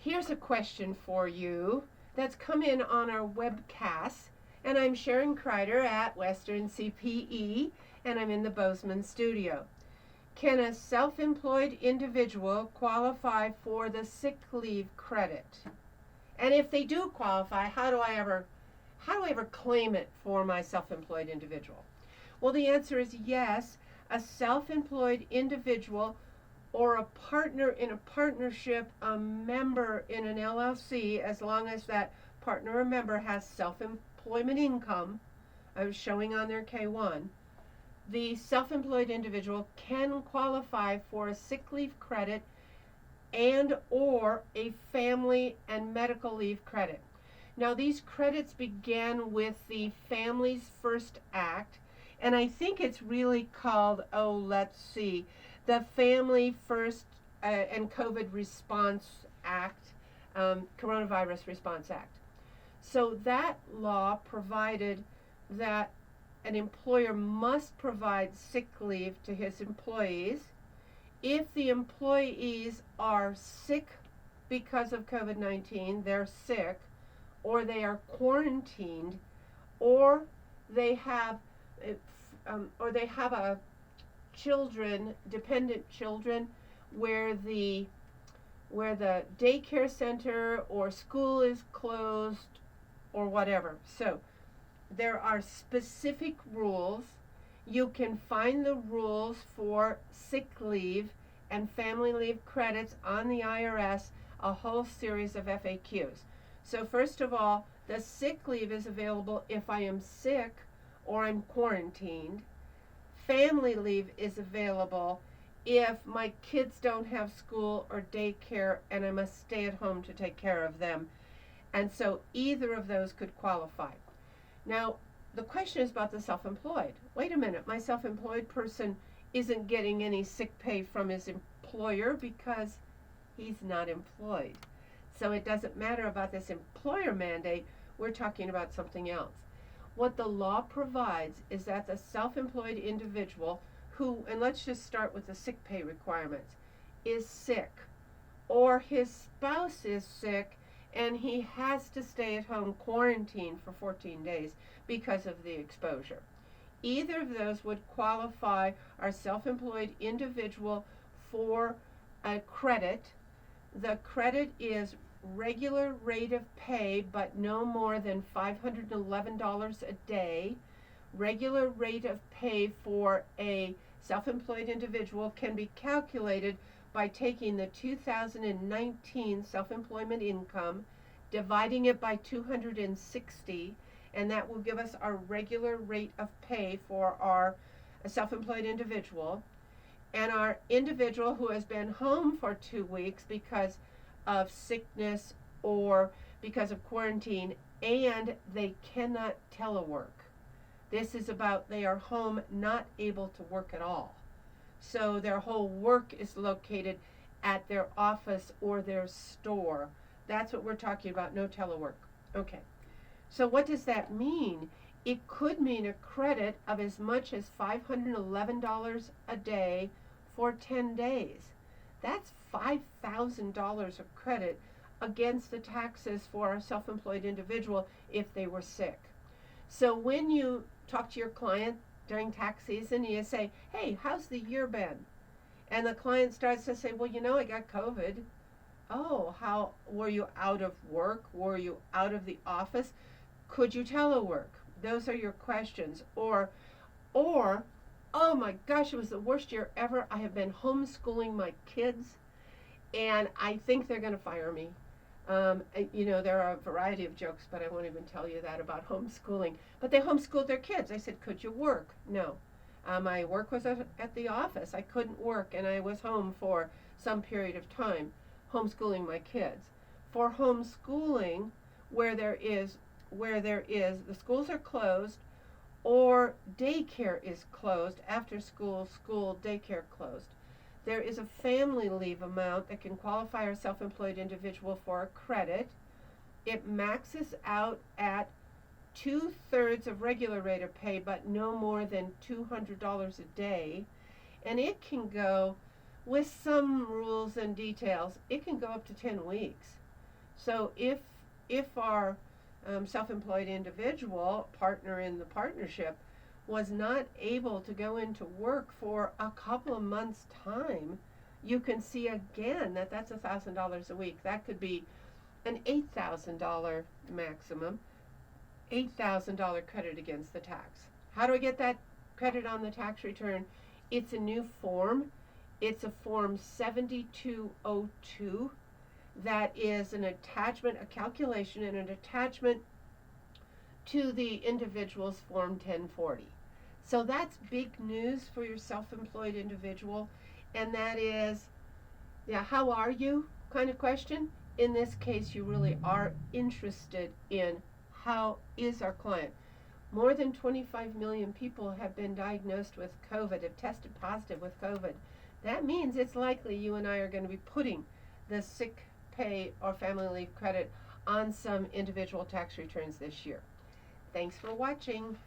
Here's a question for you that's come in on our webcast, and I'm Sharon Kreider at Western CPE, and I'm in the Bozeman studio. Can a self-employed individual qualify for the sick leave credit? And if they do qualify, how do I ever claim it for my self-employed individual? Well, the answer is yes. A self-employed individual or a partner in a partnership, a member in an LLC, as long as that partner or member has self-employment income, showing on their K1, the self-employed individual can qualify for a sick leave credit and or a family and medical leave credit. Now, these credits began with the Families First Act, and I think it's really called, the Family First and COVID Response Act, Coronavirus Response Act. So that law provided that an employer must provide sick leave to his employees if the employees are sick because of COVID-19, they're sick, or they are quarantined, or they have a dependent children, where the daycare center or school is closed or whatever. So there are specific rules. You can find the rules for sick leave and family leave credits on the IRS, a whole series of FAQs. So first of all, the sick leave is available if I am sick or I'm quarantined. Family leave is available if my kids don't have school or daycare and I must stay at home to take care of them. And so either of those could qualify. Now, the question is about the self-employed. Wait a minute, my self-employed person isn't getting any sick pay from his employer because he's not employed. So it doesn't matter about this employer mandate, we're talking about something else. What the law provides is that the self-employed individual who, and let's just start with the sick pay requirements, is sick, or his spouse is sick and he has to stay at home quarantined for 14 days because of the exposure. Either of those would qualify our self-employed individual for a credit. The credit is regular rate of pay, but no more than $511 a day. Regular rate of pay for a self-employed individual can be calculated by taking the 2019 self-employment income, dividing it by 260, and that will give us our regular rate of pay for our self-employed individual. And our individual who has been home for 2 weeks because of sickness or because of quarantine, and they cannot telework. This is about they are home, not able to work at all. So their whole work is located at their office or their store. That's what we're talking about, no telework. Okay. So what does that mean? It could mean a credit of as much as $511 a day for 10 days. That's $5,000 of credit against the taxes for a self-employed individual if they were sick. So when you talk to your client during tax season, you say, hey, how's the year been? And the client starts to say, well, I got COVID. Oh, how were you out of work? Were you out of the office? Could you telework? Those are your questions. Or, oh my gosh, it was the worst year ever. I have been homeschooling my kids, and I think they're going to fire me. There are a variety of jokes, but I won't even tell you that about homeschooling. But they homeschooled their kids. I said, could you work? No. My work was at the office. I couldn't work, and I was home for some period of time homeschooling my kids. For homeschooling, where there is the schools are closed or daycare is closed, after school, daycare closed, there is a family leave amount that can qualify a self-employed individual for a credit. It maxes out at 2/3 of regular rate of pay, but no more than $200 a day. And it can go, with some rules and details, it can go up to 10 weeks. So if our self-employed individual partner in the partnership was not able to go into work for a couple of months' time, you can see again that that's $1,000 a week. That could be an $8,000 maximum, $8,000 credit against the tax. How do I get that credit on the tax return? It's a new form. It's a form 7202 that is an attachment, a calculation and an attachment to the individual's form 1040. So that's big news for your self-employed individual, and that is, yeah, how are you kind of question. In this case, you really are interested in how is our client. More than 25 million people have been diagnosed with COVID, have tested positive with COVID. That means it's likely you and I are going to be putting the sick pay or family leave credit on some individual tax returns this year. Thanks for watching.